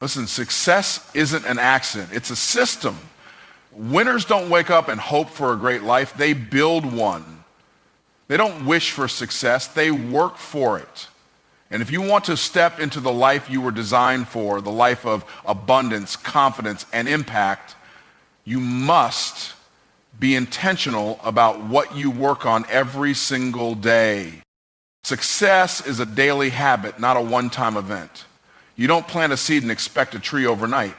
Listen, success isn't an accident. It's a system. Winners don't wake up and hope for a great life. They build one. They don't wish for success. They work for it. And if you want to step into the life you were designed for, the life of abundance, confidence, and impact, you must be intentional about what you work on every single day. Success is a daily habit, not a one-time event. You don't plant a seed and expect a tree overnight.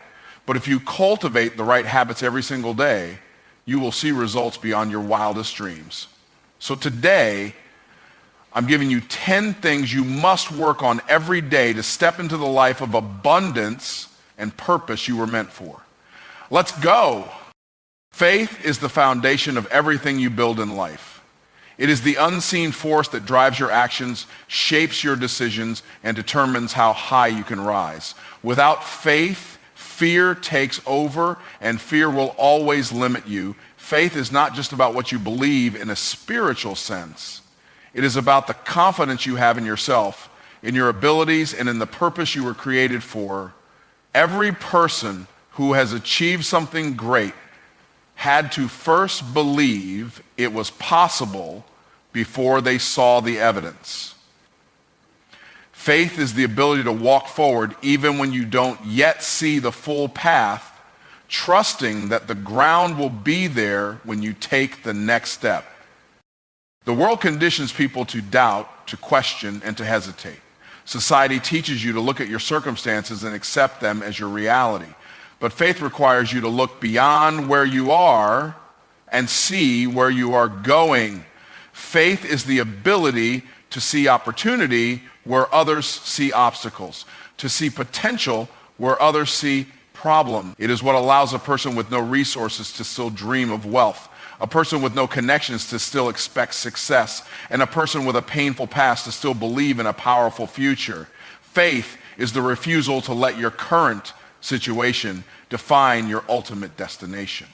But if you cultivate the right habits every single day, you will see results beyond your wildest dreams. So today, I'm giving you 10 things you must work on every day to step into the life of abundance and purpose you were meant for. Let's go. Faith is the foundation of everything you build in life. It is the unseen force that drives your actions, shapes your decisions, and determines how high you can rise. Without faith, fear takes over, and fear will always limit you. Faith is not just about what you believe in a spiritual sense. It is about the confidence you have in yourself, in your abilities, and in the purpose you were created for. Every person who has achieved something great had to first believe it was possible before they saw the evidence. Faith is the ability to walk forward even when you don't yet see the full path, trusting that the ground will be there when you take the next step. The world conditions people to doubt, to question, and to hesitate. Society teaches you to look at your circumstances and accept them as your reality. But faith requires you to look beyond where you are and see where you are going. Faith is the ability to see opportunity where others see obstacles, to see potential where others see problem. It is what allows a person with no resources to still dream of wealth, a person with no connections to still expect success, and a person with a painful past to still believe in a powerful future. Faith is the refusal to let your current situation define your ultimate destination.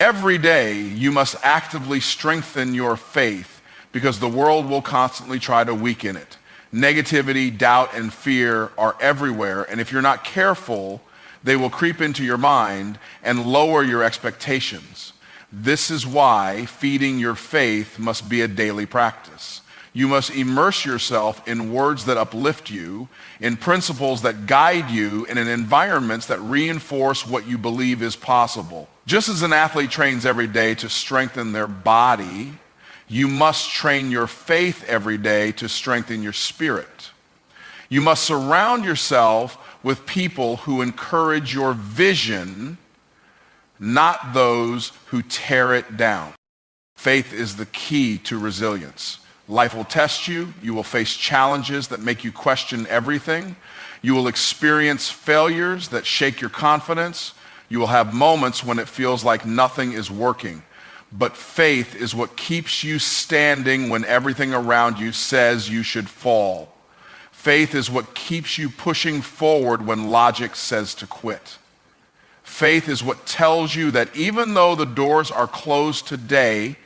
Every day, you must actively strengthen your faith because the world will constantly try to weaken it. Negativity, doubt, and fear are everywhere, and if you're not careful, they will creep into your mind and lower your expectations. This is why feeding your faith must be a daily practice. You must immerse yourself in words that uplift you, in principles that guide you, and in environments that reinforce what you believe is possible. Just as an athlete trains every day to strengthen their body, you must train your faith every day to strengthen your spirit. You must surround yourself with people who encourage your vision, not those who tear it down. Faith is the key to resilience. Life will test you. You will face challenges that make you question everything. You will experience failures that shake your confidence. You will have moments when it feels like nothing is working. But faith is what keeps you standing when everything around you says you should fall. Faith is what keeps you pushing forward when logic says to quit. Faith is what tells you that even though the doors are closed today,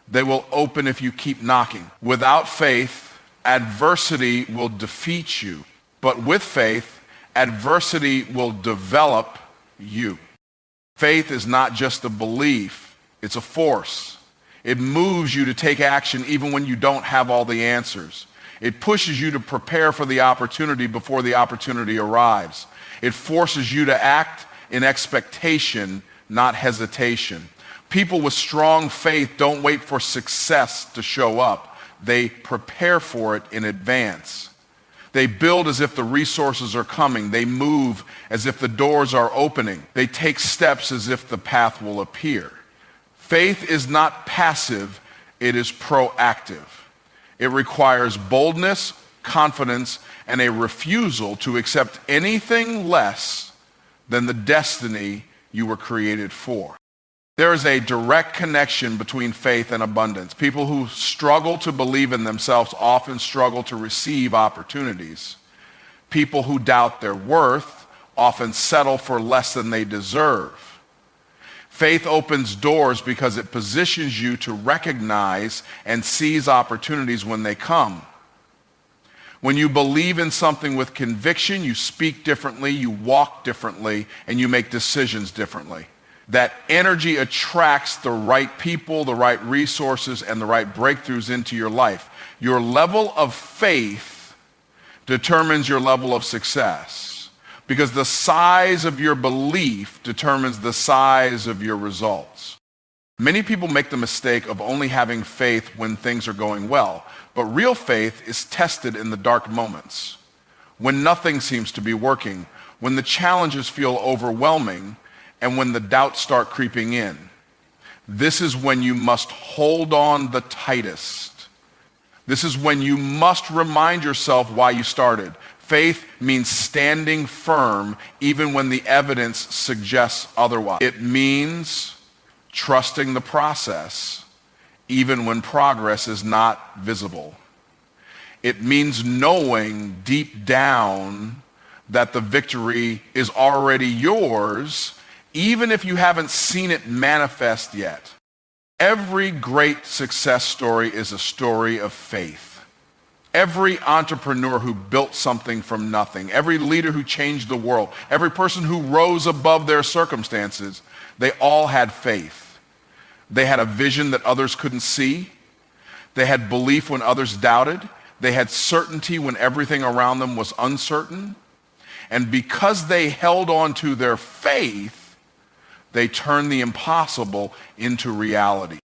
they will open if you keep knocking. Without faith, adversity will defeat you. But with faith, adversity will develop you. Faith is not just a belief, it's a force. It moves you to take action even when you don't have all the answers. It pushes you to prepare for the opportunity before the opportunity arrives. It forces you to act in expectation, not hesitation. People with strong faith don't wait for success to show up. They prepare for it in advance. They build as if the resources are coming. They move as if the doors are opening. They take steps as if the path will appear. Faith is not passive, it is proactive. It requires boldness, confidence, and a refusal to accept anything less than the destiny you were created for. There is a direct connection between faith and abundance. People who struggle to believe in themselves often struggle to receive opportunities. People who doubt their worth often settle for less than they deserve. Faith opens doors because it positions you to recognize and seize opportunities when they come. When you believe in something with conviction, you speak differently, you walk differently, and you make decisions differently. That energy attracts the right people, the right resources, and the right breakthroughs into your life. Your level of faith determines your level of success, because the size of your belief determines the size of your results. Many people make the mistake of only having faith when things are going well, but real faith is tested in the dark moments, when nothing seems to be working, when the challenges feel overwhelming, and when the doubts start creeping in. This is when you must hold on the tightest. This is when you must remind yourself why you started. Faith means standing firm even when the evidence suggests otherwise. It means trusting the process even when progress is not visible. It means knowing deep down that the victory is already yours, even if you haven't seen it manifest yet. Every great success story is a story of faith. Every entrepreneur who built something from nothing, every leader who changed the world, every person who rose above their circumstances, they all had faith. They had a vision that others couldn't see. They had belief when others doubted. They had certainty when everything around them was uncertain. And because they held on to their faith, they turned the impossible into reality.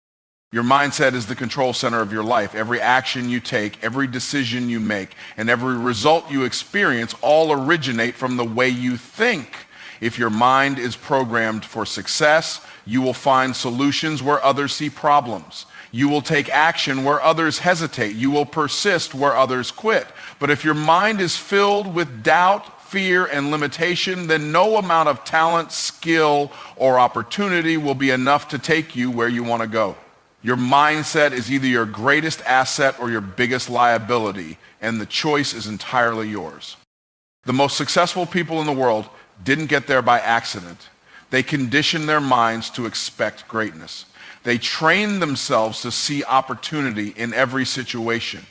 Your mindset is the control center of your life. Every action you take, every decision you make, and every result you experience all originate from the way you think. If your mind is programmed for success, you will find solutions where others see problems. You will take action where others hesitate. You will persist where others quit. But if your mind is filled with doubt, fear, and limitation, then no amount of talent, skill, or opportunity will be enough to take you where you want to go. Your mindset is either your greatest asset or your biggest liability, and the choice is entirely yours. The most successful people in the world didn't get there by accident. They conditioned their minds to expect greatness. They trained themselves to see opportunity in every situation.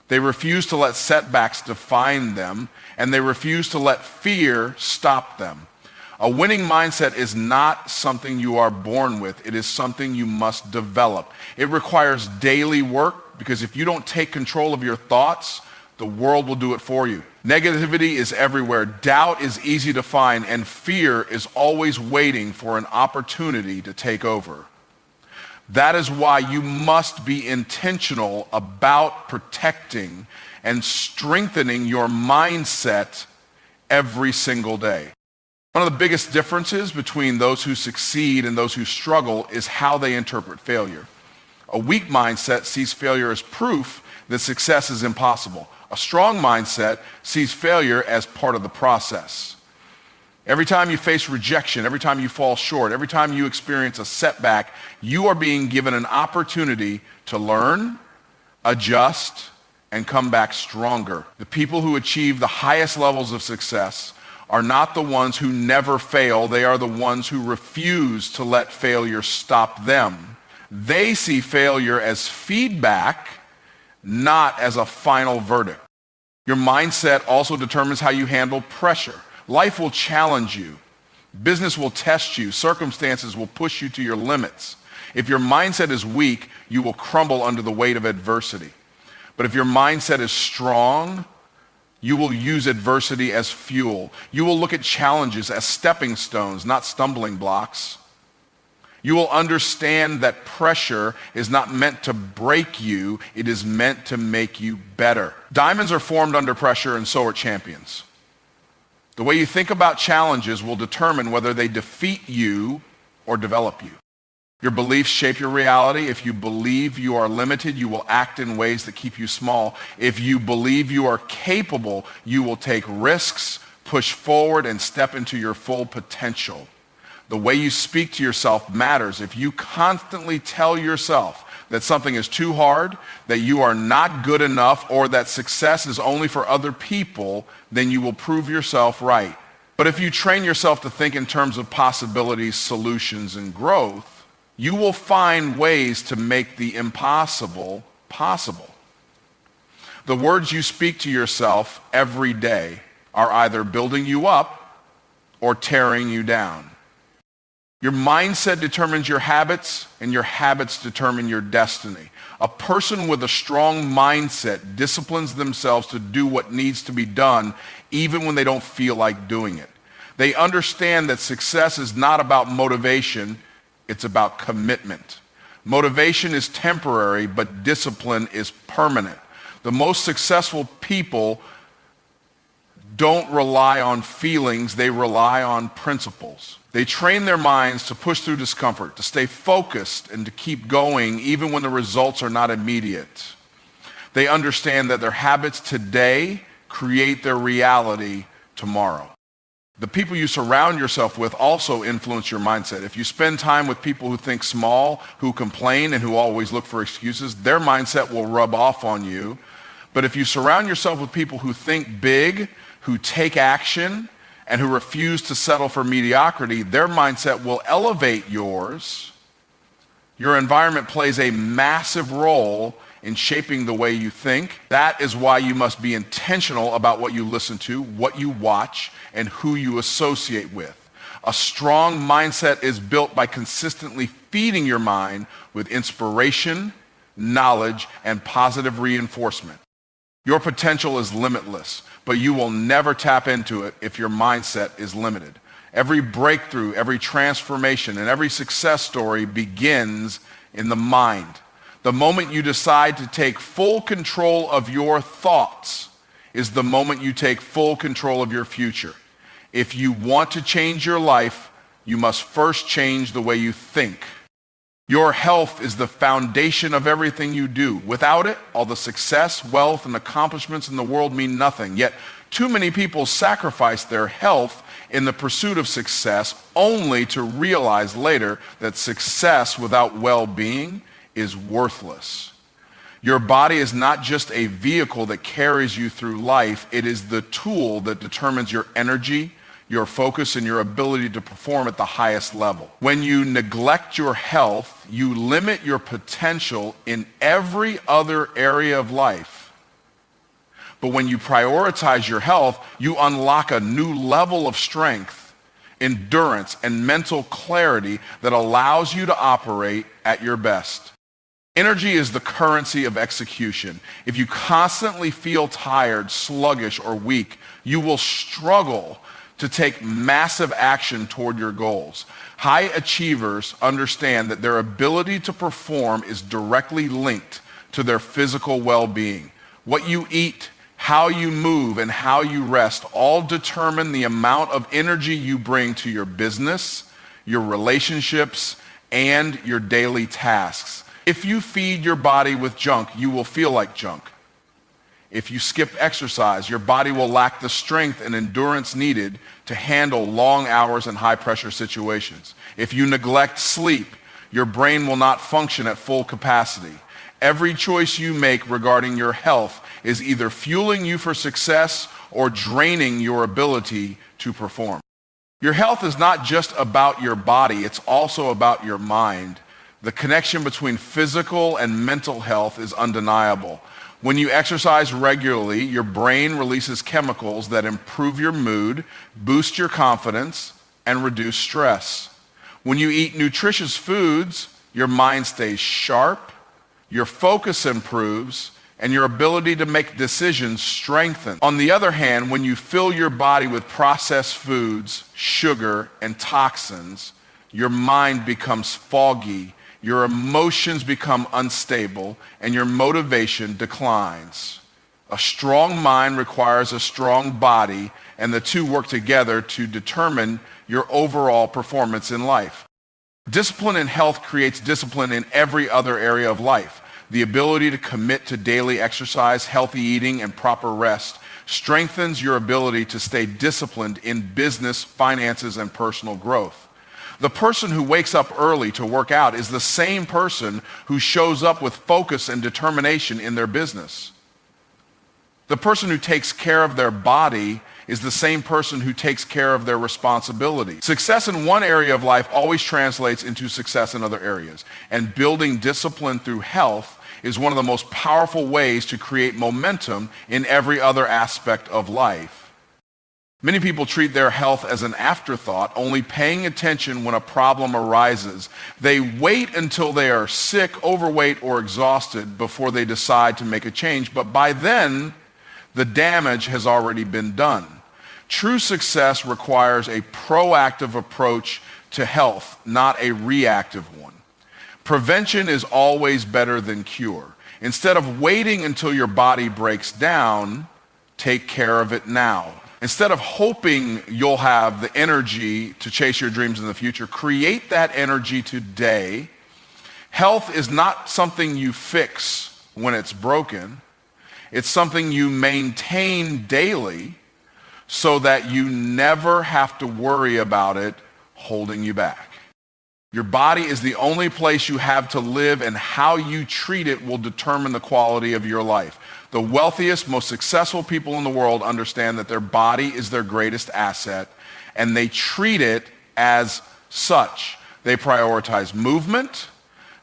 They refused to let setbacks define them, and they refused to let fear stop them. A winning mindset is not something you are born with. It is something you must develop. It requires daily work, because if you don't take control of your thoughts, the world will do it for you. Negativity is everywhere. Doubt is easy to find, and fear is always waiting for an opportunity to take over. That is why you must be intentional about protecting and strengthening your mindset every single day. One of the biggest differences between those who succeed and those who struggle is how they interpret failure. A weak mindset sees failure as proof that success is impossible. A strong mindset sees failure as part of the process. Every time you face rejection, every time you fall short, every time you experience a setback, you are being given an opportunity to learn, adjust, and come back stronger. The people who achieve the highest levels of success are not the ones who never fail. They are the ones who refuse to let failure stop them. They see failure as feedback, not as a final verdict. Your mindset also determines how you handle pressure. Life will challenge you. Business will test you. Circumstances will push you to your limits. If your mindset is weak, you will crumble under the weight of adversity. But if your mindset is strong, you will use adversity as fuel. You will look at challenges as stepping stones, not stumbling blocks. You will understand that pressure is not meant to break you, it is meant to make you better. Diamonds are formed under pressure, and so are champions. The way you think about challenges will determine whether they defeat you or develop you. Your beliefs shape your reality. If you believe you are limited, you will act in ways that keep you small. If you believe you are capable, you will take risks, push forward, and step into your full potential. The way you speak to yourself matters. If you constantly tell yourself that something is too hard, that you are not good enough, or that success is only for other people, then you will prove yourself right. But if you train yourself to think in terms of possibilities, solutions, and growth, you will find ways to make the impossible possible. The words you speak to yourself every day are either building you up or tearing you down. Your mindset determines your habits, and your habits determine your destiny. A person with a strong mindset disciplines themselves to do what needs to be done, even when they don't feel like doing it. They understand that success is not about motivation, it's about commitment. Motivation is temporary, but discipline is permanent. The most successful people don't rely on feelings, they rely on principles. They train their minds to push through discomfort, to stay focused, and to keep going even when the results are not immediate. They understand that their habits today create their reality tomorrow. The people you surround yourself with also influence your mindset. If you spend time with people who think small, who complain, and who always look for excuses, their mindset will rub off on you. But if you surround yourself with people who think big, who take action, and who refuse to settle for mediocrity, their mindset will elevate yours. Your environment plays a massive role in shaping the way you think. That is why you must be intentional about what you listen to, what you watch, and who you associate with. A strong mindset is built by consistently feeding your mind with inspiration, knowledge, and positive reinforcement. Your potential is limitless, but you will never tap into it if your mindset is limited. Every breakthrough, every transformation, and every success story begins in the mind. The moment you decide to take full control of your thoughts is the moment you take full control of your future. If you want to change your life, you must first change the way you think. Your health is the foundation of everything you do. Without it, all the success, wealth, and accomplishments in the world mean nothing. Yet, too many people sacrifice their health in the pursuit of success only to realize later that success without well-being is worthless. Your body is not just a vehicle that carries you through life. It is the tool that determines your energy, your focus, and your ability to perform at the highest level. When you neglect your health, you limit your potential in every other area of life. But when you prioritize your health, you unlock a new level of strength, endurance, and mental clarity that allows you to operate at your best. Energy is the currency of execution. If you constantly feel tired, sluggish, or weak, you will struggle to take massive action toward your goals. High achievers understand that their ability to perform is directly linked to their physical well-being. What you eat, how you move, and how you rest all determine the amount of energy you bring to your business, your relationships, and your daily tasks. If you feed your body with junk, you will feel like junk. If you skip exercise, your body will lack the strength and endurance needed to handle long hours and high-pressure situations. If you neglect sleep, your brain will not function at full capacity. Every choice you make regarding your health is either fueling you for success or draining your ability to perform. Your health is not just about your body, it's also about your mind. The connection between physical and mental health is undeniable. When you exercise regularly, your brain releases chemicals that improve your mood, boost your confidence, and reduce stress. When you eat nutritious foods, your mind stays sharp, your focus improves, and your ability to make decisions strengthens. On the other hand, when you fill your body with processed foods, sugar, and toxins, your mind becomes foggy, your emotions become unstable, and your motivation declines. A strong mind requires a strong body, and the two work together to determine your overall performance in life. Discipline in health creates discipline in every other area of life. The ability to commit to daily exercise, healthy eating, and proper rest strengthens your ability to stay disciplined in business, finances, and personal growth. The person who wakes up early to work out is the same person who shows up with focus and determination in their business. The person who takes care of their body is the same person who takes care of their responsibility. Success in one area of life always translates into success in other areas, and building discipline through health is one of the most powerful ways to create momentum in every other aspect of life. Many people treat their health as an afterthought, only paying attention when a problem arises. They wait until they are sick, overweight, or exhausted before they decide to make a change, but by then, the damage has already been done. True success requires a proactive approach to health, not a reactive one. Prevention is always better than cure. Instead of waiting until your body breaks down, take care of it now. Instead of hoping you'll have the energy to chase your dreams in the future, create that energy today. Health is not something you fix when it's broken. It's something you maintain daily so that you never have to worry about it holding you back. Your body is the only place you have to live, and how you treat it will determine the quality of your life. The wealthiest, most successful people in the world understand that their body is their greatest asset, and they treat it as such. They prioritize movement,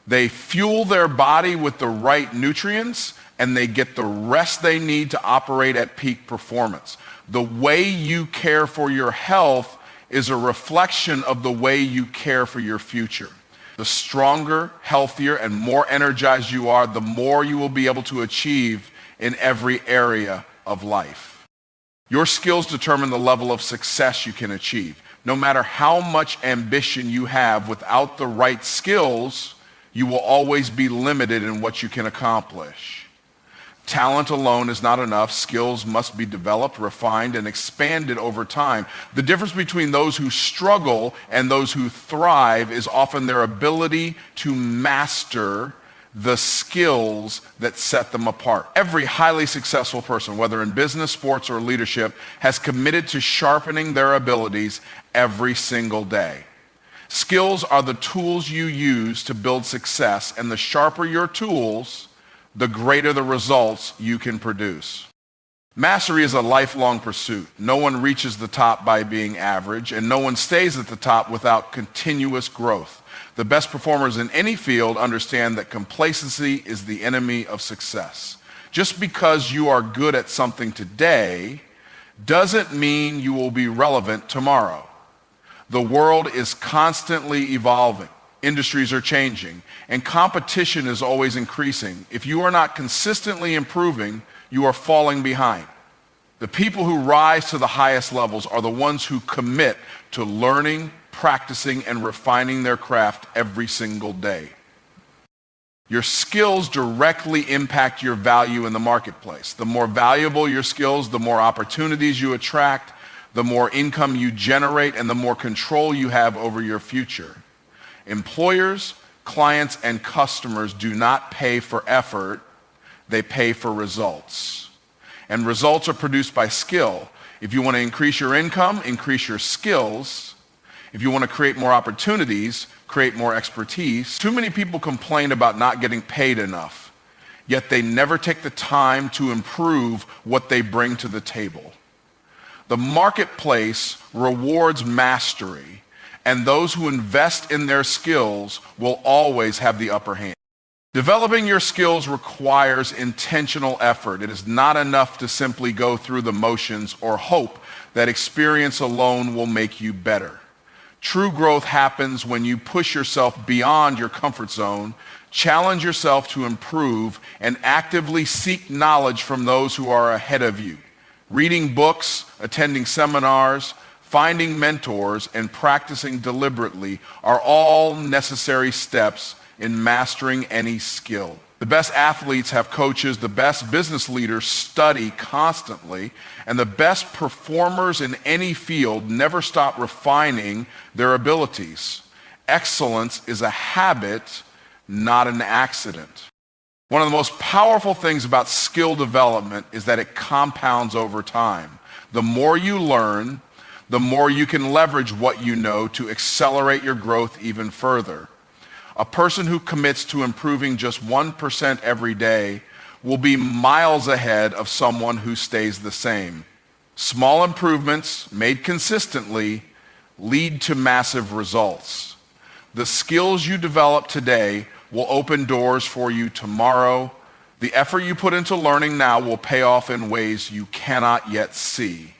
they fuel their body with the right nutrients, and they get the rest they need to operate at peak performance. The way you care for your health is a reflection of the way you care for your future. The stronger, healthier, and more energized you are, the more you will be able to achieve in every area of life. Your skills determine the level of success you can achieve. No matter how much ambition you have, without the right skills, you will always be limited in what you can accomplish. Talent alone is not enough. Skills must be developed, refined, and expanded over time. The difference between those who struggle and those who thrive is often their ability to master the skills that set them apart. Every highly successful person, whether in business, sports, or leadership, has committed to sharpening their abilities every single day. Skills are the tools you use to build success, and the sharper your tools, the greater the results you can produce. Mastery is a lifelong pursuit. No one reaches the top by being average, and no one stays at the top without continuous growth. The best performers in any field understand that complacency is the enemy of success. Just because you are good at something today doesn't mean you will be relevant tomorrow. The world is constantly evolving. Industries are changing, and competition is always increasing. If you are not consistently improving, you are falling behind. The people who rise to the highest levels are the ones who commit to learning, practicing, and refining their craft every single day. Your skills directly impact your value in the marketplace. The more valuable your skills, the more opportunities you attract, the more income you generate, and the more control you have over your future. Employers, clients, and customers do not pay for effort, they pay for results. And results are produced by skill. If you want to increase your income, increase your skills. If you want to create more opportunities, create more expertise. Too many people complain about not getting paid enough, yet they never take the time to improve what they bring to the table. The marketplace rewards mastery, and those who invest in their skills will always have the upper hand. Developing your skills requires intentional effort. It is not enough to simply go through the motions or hope that experience alone will make you better. True growth happens when you push yourself beyond your comfort zone, challenge yourself to improve, and actively seek knowledge from those who are ahead of you. Reading books, attending seminars, finding mentors, and practicing deliberately are all necessary steps in mastering any skill. The best athletes have coaches, the best business leaders study constantly, and the best performers in any field never stop refining their abilities. Excellence is a habit, not an accident. One of the most powerful things about skill development is that it compounds over time. The more you learn, the more you can leverage what you know to accelerate your growth even further. A person who commits to improving just 1% every day will be miles ahead of someone who stays the same. Small improvements made consistently lead to massive results. The skills you develop today will open doors for you tomorrow. The effort you put into learning now will pay off in ways you cannot yet see.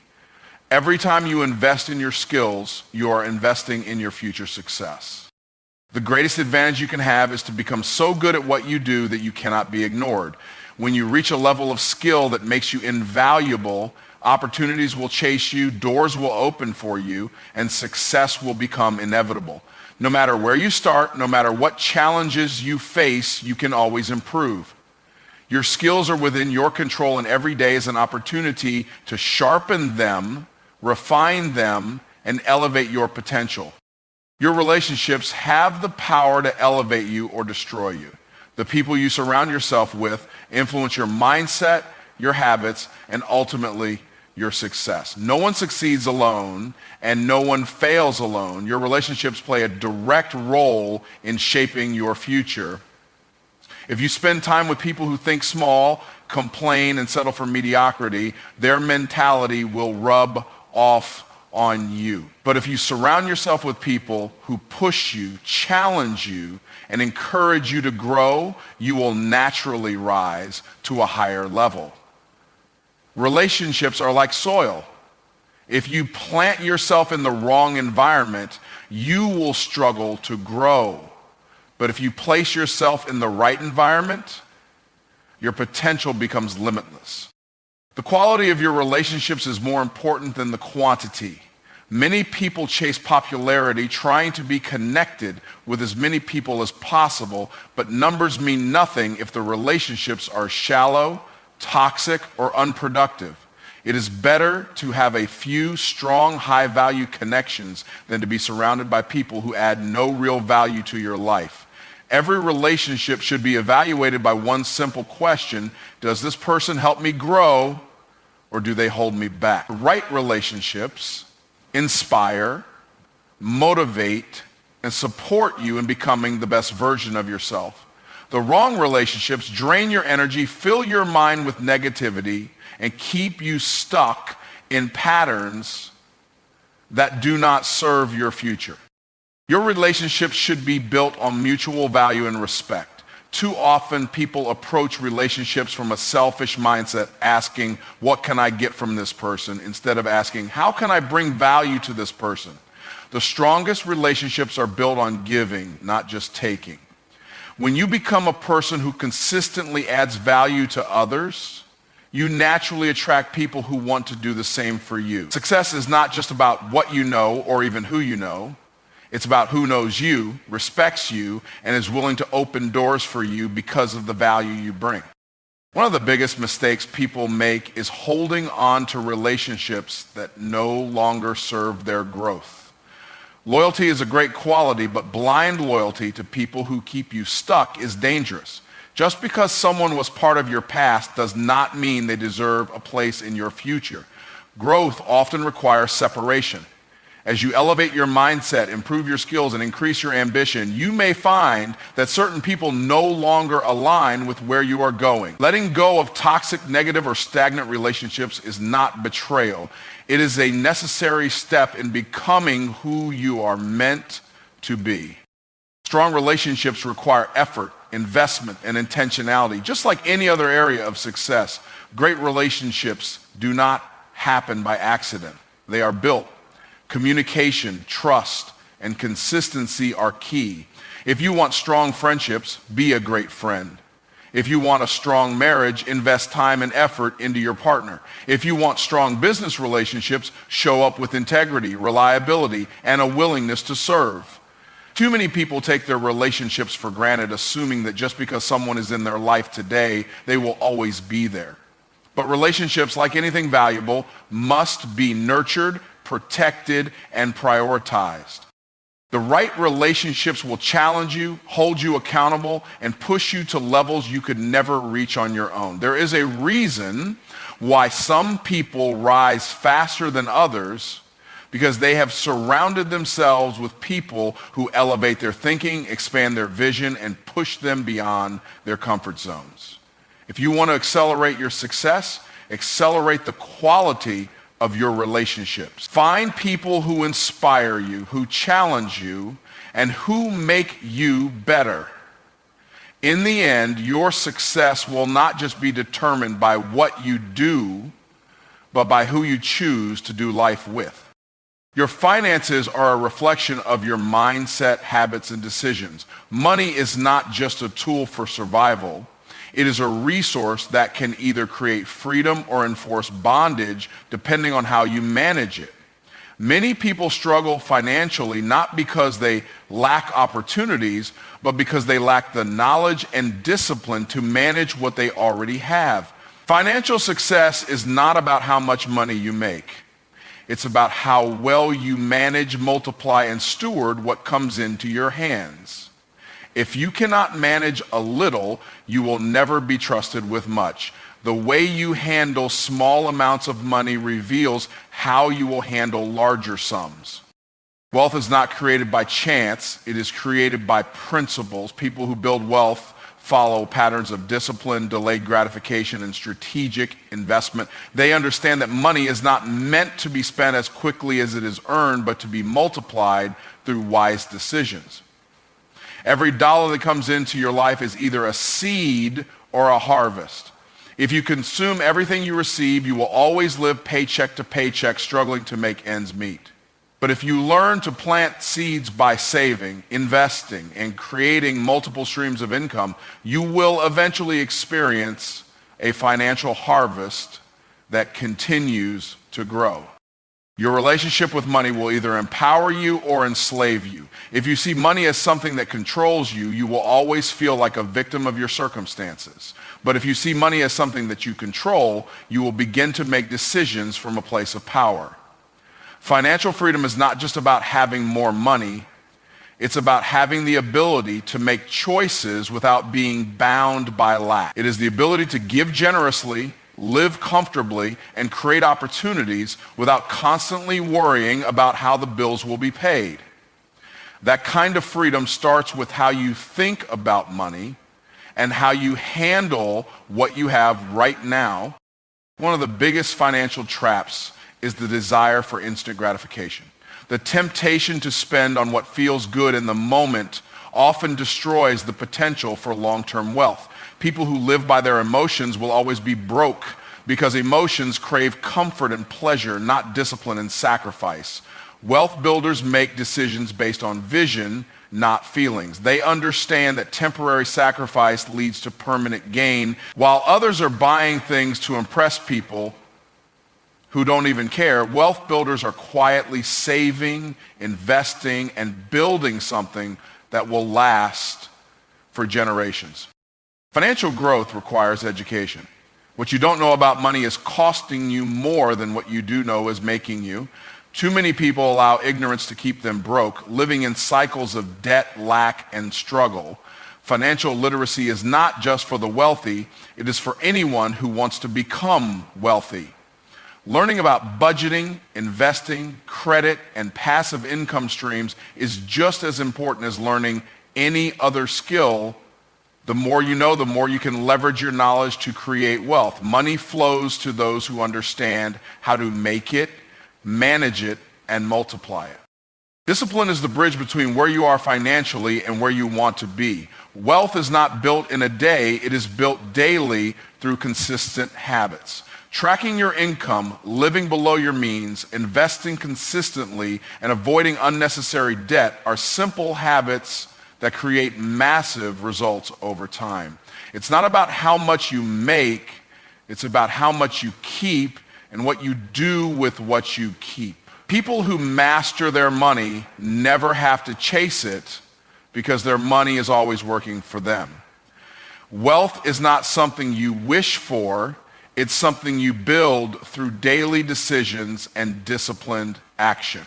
Every time you invest in your skills, you are investing in your future success. The greatest advantage you can have is to become so good at what you do that you cannot be ignored. When you reach a level of skill that makes you invaluable, opportunities will chase you, doors will open for you, and success will become inevitable. No matter where you start, no matter what challenges you face, you can always improve. Your skills are within your control, and every day is an opportunity to sharpen them, refine them, and elevate your potential. Your relationships have the power to elevate you or destroy you. The people you surround yourself with influence your mindset, your habits, and ultimately your success. No one succeeds alone, and no one fails alone. Your relationships play a direct role in shaping your future. If you spend time with people who think small, complain, and settle for mediocrity, their mentality will rub off on you. But if you surround yourself with people who push you, challenge you, and encourage you to grow, you will naturally rise to a higher level. Relationships are like soil. If you plant yourself in the wrong environment, you will struggle to grow. But if you place yourself in the right environment, your potential becomes limitless. The quality of your relationships is more important than the quantity. Many people chase popularity, trying to be connected with as many people as possible, but numbers mean nothing if the relationships are shallow, toxic, or unproductive. It is better to have a few strong, high-value connections than to be surrounded by people who add no real value to your life. Every relationship should be evaluated by one simple question: does this person help me grow, or do they hold me back? Right relationships inspire, motivate, and support you in becoming the best version of yourself. The wrong relationships drain your energy, fill your mind with negativity, and keep you stuck in patterns that do not serve your future. Your relationships should be built on mutual value and respect. Too often, people approach relationships from a selfish mindset, asking, what can I get from this person, instead of asking, how can I bring value to this person? The strongest relationships are built on giving, not just taking. When you become a person who consistently adds value to others, you naturally attract people who want to do the same for you. Success is not just about what you know or even who you know. It's about who knows you, respects you, and is willing to open doors for you because of the value you bring. One of the biggest mistakes people make is holding on to relationships that no longer serve their growth. Loyalty is a great quality, but blind loyalty to people who keep you stuck is dangerous. Just because someone was part of your past does not mean they deserve a place in your future. Growth often requires separation. As you elevate your mindset, improve your skills, and increase your ambition, you may find that certain people no longer align with where you are going. Letting go of toxic, negative, or stagnant relationships is not betrayal. It is a necessary step in becoming who you are meant to be. Strong relationships require effort, investment, and intentionality. Just like any other area of success, great relationships do not happen by accident. They are built. Communication, trust, and consistency are key. If you want strong friendships, be a great friend. If you want a strong marriage, invest time and effort into your partner. If you want strong business relationships, show up with integrity, reliability, and a willingness to serve. Too many people take their relationships for granted, assuming that just because someone is in their life today, they will always be there. But relationships, like anything valuable, must be nurtured, protected, and prioritized. The right relationships will challenge you, hold you accountable, and push you to levels you could never reach on your own. There is a reason why some people rise faster than others, because they have surrounded themselves with people who elevate their thinking, expand their vision, and push them beyond their comfort zones. If you want to accelerate your success, accelerate the quality of your relationships. Find people who inspire you, who challenge you, and who make you better. In the end, your success will not just be determined by what you do, but by who you choose to do life with. Your finances are a reflection of your mindset, habits, and decisions. Money is not just a tool for survival. It is a resource that can either create freedom or enforce bondage, depending on how you manage it. Many people struggle financially not because they lack opportunities, but because they lack the knowledge and discipline to manage what they already have. Financial success is not about how much money you make. It's about how well you manage, multiply, and steward what comes into your hands. If you cannot manage a little, you will never be trusted with much. The way you handle small amounts of money reveals how you will handle larger sums. Wealth is not created by chance. It is created by principles. People who build wealth follow patterns of discipline, delayed gratification, and strategic investment. They understand that money is not meant to be spent as quickly as it is earned, but to be multiplied through wise decisions. Every dollar that comes into your life is either a seed or a harvest. If you consume everything you receive, you will always live paycheck to paycheck, struggling to make ends meet. But if you learn to plant seeds by saving, investing, and creating multiple streams of income, you will eventually experience a financial harvest that continues to grow. Your relationship with money will either empower you or enslave you. If you see money as something that controls you, you will always feel like a victim of your circumstances. But if you see money as something that you control, you will begin to make decisions from a place of power. Financial freedom is not just about having more money. It's about having the ability to make choices without being bound by lack. It is the ability to give generously, live comfortably, and create opportunities without constantly worrying about how the bills will be paid. That kind of freedom starts with how you think about money and how you handle what you have right now. One of the biggest financial traps is the desire for instant gratification. The temptation to spend on what feels good in the moment often destroys the potential for long-term wealth. People who live by their emotions will always be broke because emotions crave comfort and pleasure, not discipline and sacrifice. Wealth builders make decisions based on vision, not feelings. They understand that temporary sacrifice leads to permanent gain, while others are buying things to impress people who don't even care. Wealth builders are quietly saving, investing, and building something that will last for generations. Financial growth requires education. What you don't know about money is costing you more than what you do know is making you. Too many people allow ignorance to keep them broke, living in cycles of debt, lack, and struggle. Financial literacy is not just for the wealthy, it is for anyone who wants to become wealthy. Learning about budgeting, investing, credit, and passive income streams is just as important as learning any other skill. The more you know, the more you can leverage your knowledge to create wealth. Money flows to those who understand how to make it, manage it, and multiply it. Discipline is the bridge between where you are financially and where you want to be. Wealth is not built in a day, it is built daily through consistent habits. Tracking your income, living below your means, investing consistently, and avoiding unnecessary debt are simple habits that create massive results over time. It's not about how much you make, it's about how much you keep and what you do with what you keep. People who master their money never have to chase it because their money is always working for them. Wealth is not something you wish for, it's something you build through daily decisions and disciplined action.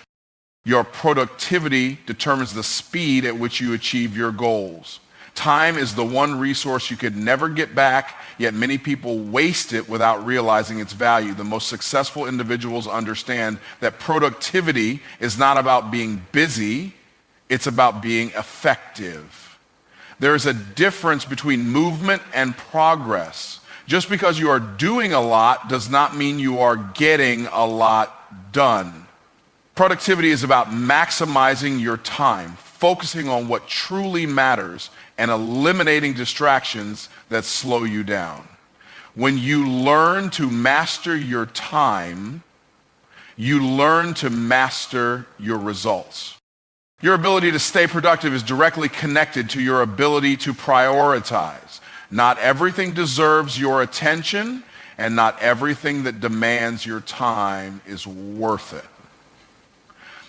Your productivity determines the speed at which you achieve your goals. Time is the one resource you could never get back, yet many people waste it without realizing its value. The most successful individuals understand that productivity is not about being busy, it's about being effective. There is a difference between movement and progress. Just because you are doing a lot does not mean you are getting a lot done. Productivity is about maximizing your time, focusing on what truly matters and eliminating distractions that slow you down. When you learn to master your time, you learn to master your results. Your ability to stay productive is directly connected to your ability to prioritize. Not everything deserves your attention, and not everything that demands your time is worth it.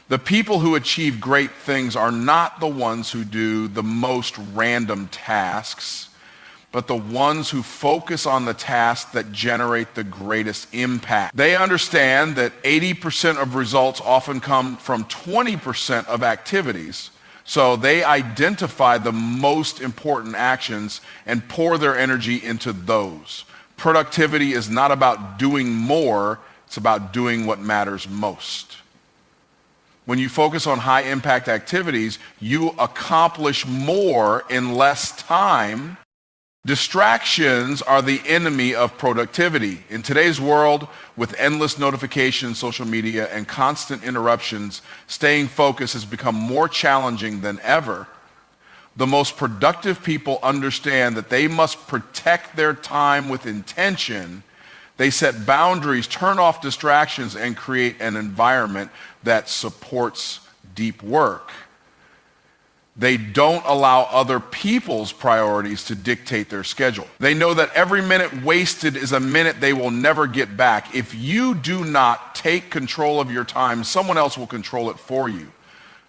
The people who achieve great things are not the ones who do the most random tasks, but the ones who focus on the tasks that generate the greatest impact. They understand that 80% of results often come from 20% of activities, so they identify the most important actions and pour their energy into those. Productivity is not about doing more, it's about doing what matters most. When you focus on high-impact activities, you accomplish more in less time. Distractions are the enemy of productivity. In today's world, with endless notifications, social media, and constant interruptions, staying focused has become more challenging than ever. The most productive people understand that they must protect their time with intention. They set boundaries, turn off distractions, and create an environment that supports deep work. They don't allow other people's priorities to dictate their schedule. They know that every minute wasted is a minute they will never get back. If you do not take control of your time, someone else will control it for you.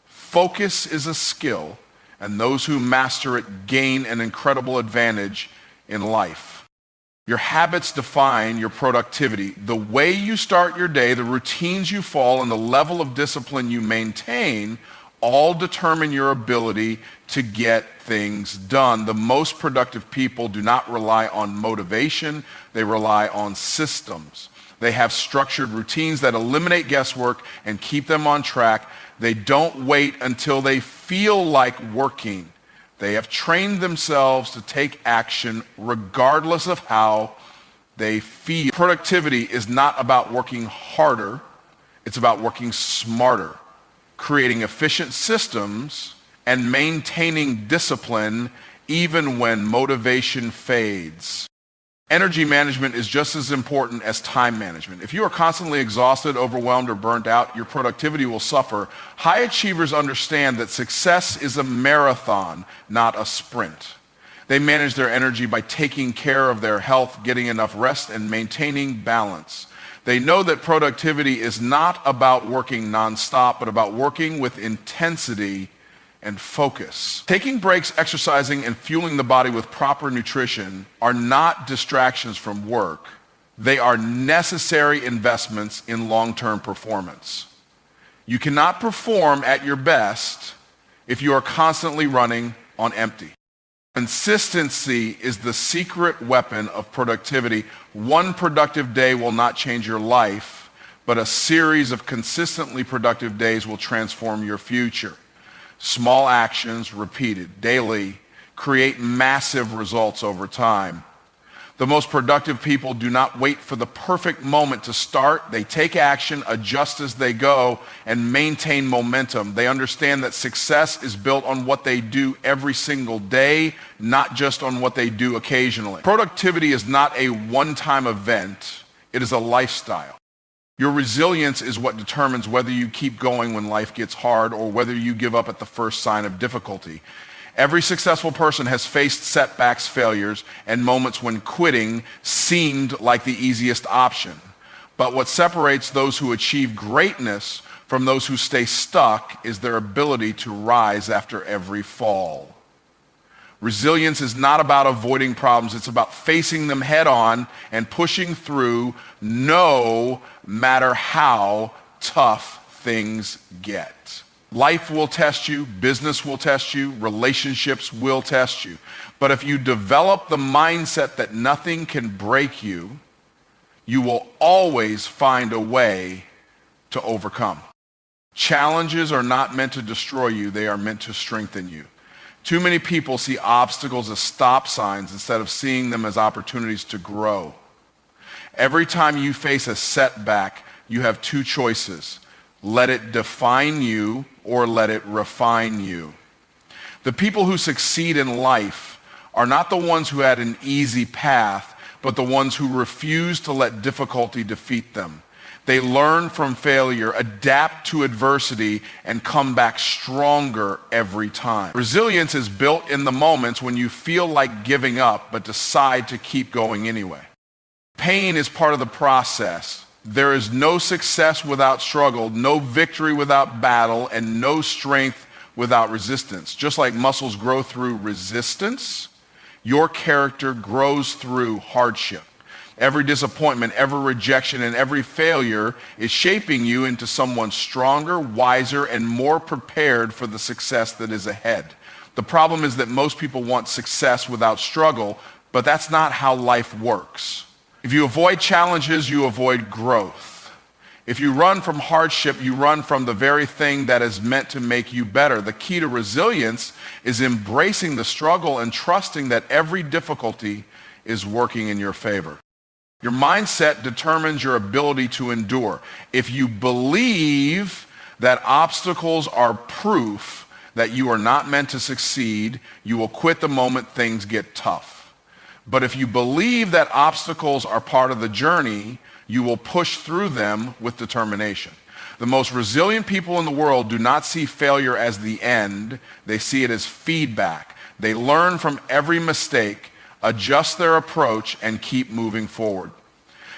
Focus is a skill, and those who master it gain an incredible advantage in life. Your habits define your productivity. The way you start your day, the routines you follow, and the level of discipline you maintain all determine your ability to get things done. The most productive people do not rely on motivation, they rely on systems. They have structured routines that eliminate guesswork and keep them on track. They don't wait until they feel like working. They have trained themselves to take action regardless of how they feel. Productivity is not about working harder, it's about working smarter, creating efficient systems and maintaining discipline even when motivation fades. Energy management is just as important as time management. If you are constantly exhausted, overwhelmed, or burnt out, your productivity will suffer. High achievers understand that success is a marathon, not a sprint. They manage their energy by taking care of their health, getting enough rest, and maintaining balance. They know that productivity is not about working nonstop, but about working with intensity and focus. Taking breaks, exercising, and fueling the body with proper nutrition are not distractions from work. They are necessary investments in long-term performance. You cannot perform at your best if you are constantly running on empty. Consistency is the secret weapon of productivity. One productive day will not change your life, but a series of consistently productive days will transform your future. Small actions repeated daily create massive results over time. The most productive people do not wait for the perfect moment to start. They take action, adjust as they go, and maintain momentum. They understand that success is built on what they do every single day, not just on what they do occasionally. Productivity is not a one-time event. It is a lifestyle. Your resilience is what determines whether you keep going when life gets hard or whether you give up at the first sign of difficulty. Every successful person has faced setbacks, failures, and moments when quitting seemed like the easiest option. But what separates those who achieve greatness from those who stay stuck is their ability to rise after every fall. Resilience is not about avoiding problems, it's about facing them head on and pushing through no matter how tough things get. Life will test you, business will test you, relationships will test you. But if you develop the mindset that nothing can break you, you will always find a way to overcome. Challenges are not meant to destroy you, they are meant to strengthen you. Too many people see obstacles as stop signs instead of seeing them as opportunities to grow. Every time you face a setback, you have two choices. Let it define you or let it refine you. The people who succeed in life are not the ones who had an easy path, but the ones who refuse to let difficulty defeat them. They learn from failure, adapt to adversity, and come back stronger every time. Resilience is built in the moments when you feel like giving up, but decide to keep going anyway. Pain is part of the process. There is no success without struggle, no victory without battle, and no strength without resistance. Just like muscles grow through resistance, your character grows through hardship. Every disappointment, every rejection, and every failure is shaping you into someone stronger, wiser, and more prepared for the success that is ahead. The problem is that most people want success without struggle, but that's not how life works. If you avoid challenges, you avoid growth. If you run from hardship, you run from the very thing that is meant to make you better. The key to resilience is embracing the struggle and trusting that every difficulty is working in your favor. Your mindset determines your ability to endure. If you believe that obstacles are proof that you are not meant to succeed, you will quit the moment things get tough. But if you believe that obstacles are part of the journey, you will push through them with determination. The most resilient people in the world do not see failure as the end. They see it as feedback. They learn from every mistake, adjust their approach, and keep moving forward.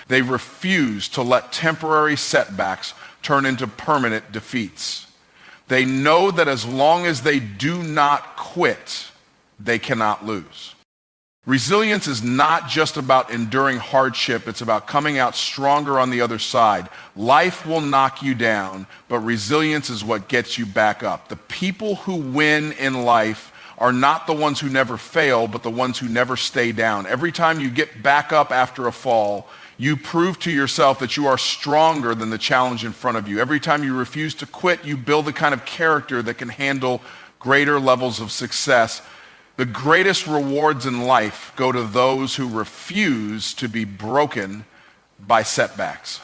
They refuse to let temporary setbacks turn into permanent defeats. They know that as long as they do not quit, they cannot lose. Resilience is not just about enduring hardship, it's about coming out stronger on the other side. Life will knock you down, but resilience is what gets you back up. The people who win in life are not the ones who never fail, but the ones who never stay down. Every time you get back up after a fall, you prove to yourself that you are stronger than the challenge in front of you. Every time you refuse to quit, you build the kind of character that can handle greater levels of success. The greatest rewards in life go to those who refuse to be broken by setbacks.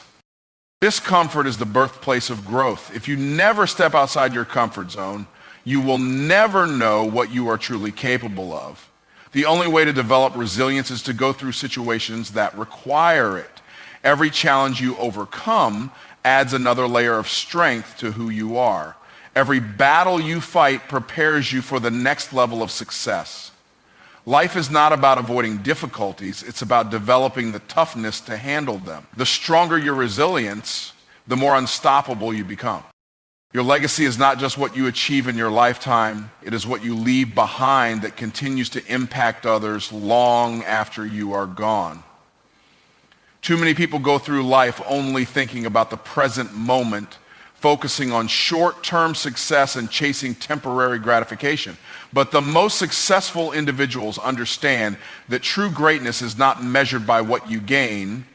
Discomfort is the birthplace of growth. If you never step outside your comfort zone, you will never know what you are truly capable of. The only way to develop resilience is to go through situations that require it. Every challenge you overcome adds another layer of strength to who you are. Every battle you fight prepares you for the next level of success. Life is not about avoiding difficulties, it's about developing the toughness to handle them. The stronger your resilience, the more unstoppable you become. Your legacy is not just what you achieve in your lifetime, it is what you leave behind that continues to impact others long after you are gone. Too many people go through life only thinking about the present moment, focusing on short-term success and chasing temporary gratification. But the most successful individuals understand that true greatness is not measured by what you gain,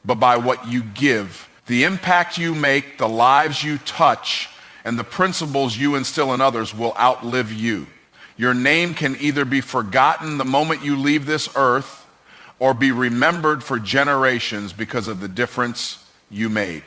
but by what you give. The impact you make, the lives you touch, and the principles you instill in others will outlive you. Your name can either be forgotten the moment you leave this earth or be remembered for generations because of the difference you made.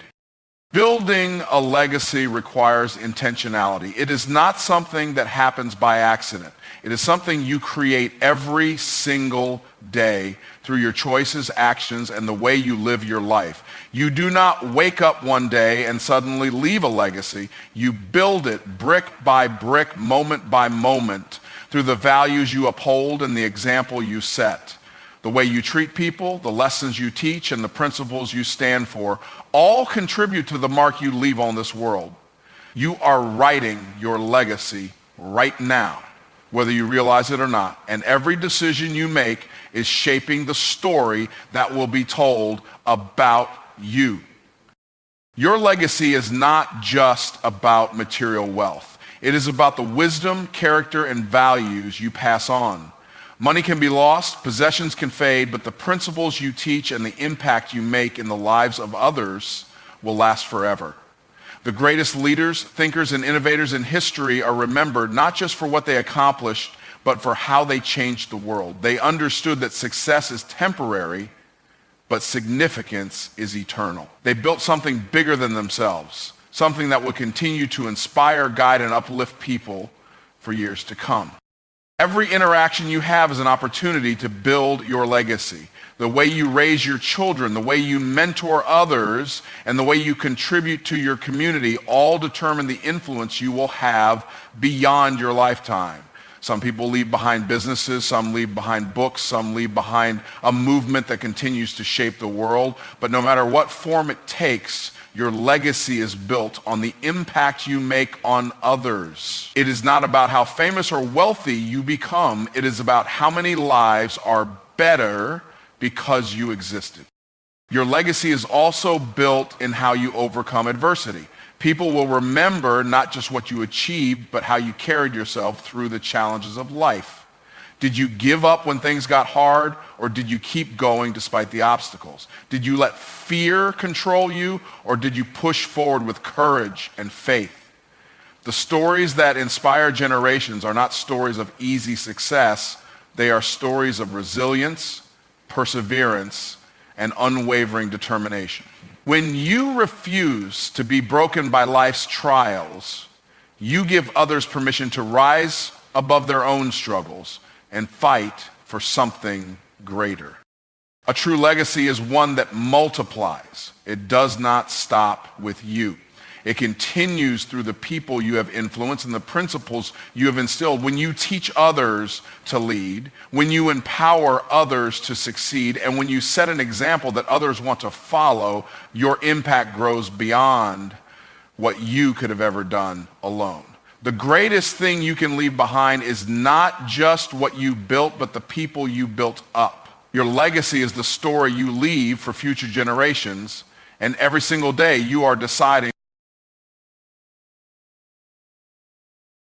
Building a legacy requires intentionality. It is not something that happens by accident. It is something you create every single day through your choices, actions, and the way you live your life. You do not wake up one day and suddenly leave a legacy. You build it brick by brick, moment by moment, through the values you uphold and the example you set. The way you treat people, the lessons you teach, and the principles you stand for all contribute to the mark you leave on this world. You are writing your legacy right now, whether you realize it or not. And every decision you make is shaping the story that will be told about you. Your legacy is not just about material wealth. It is about the wisdom, character, and values you pass on. Money can be lost, possessions can fade, but the principles you teach and the impact you make in the lives of others will last forever. The greatest leaders, thinkers, and innovators in history are remembered not just for what they accomplished, but for how they changed the world. They understood that success is temporary, but significance is eternal. They built something bigger than themselves, something that would continue to inspire, guide, and uplift people for years to come. Every interaction you have is an opportunity to build your legacy. The way you raise your children, the way you mentor others, and the way you contribute to your community all determine the influence you will have beyond your lifetime. Some people leave behind businesses, some leave behind books, some leave behind a movement that continues to shape the world. But no matter what form it takes, your legacy is built on the impact you make on others. It is not about how famous or wealthy you become. It is about how many lives are better because you existed. Your legacy is also built in how you overcome adversity. People will remember not just what you achieved, but how you carried yourself through the challenges of life. Did you give up when things got hard, or did you keep going despite the obstacles? Did you let fear control you, or did you push forward with courage and faith? The stories that inspire generations are not stories of easy success. They are stories of resilience, perseverance, and unwavering determination. When you refuse to be broken by life's trials, you give others permission to rise above their own struggles and fight for something greater. A true legacy is one that multiplies. It does not stop with you. It continues through the people you have influenced and the principles you have instilled. When you teach others to lead, when you empower others to succeed, and when you set an example that others want to follow, your impact grows beyond what you could have ever done alone. The greatest thing you can leave behind is not just what you built, but the people you built up. Your legacy is the story you leave for future generations, and every single day you are deciding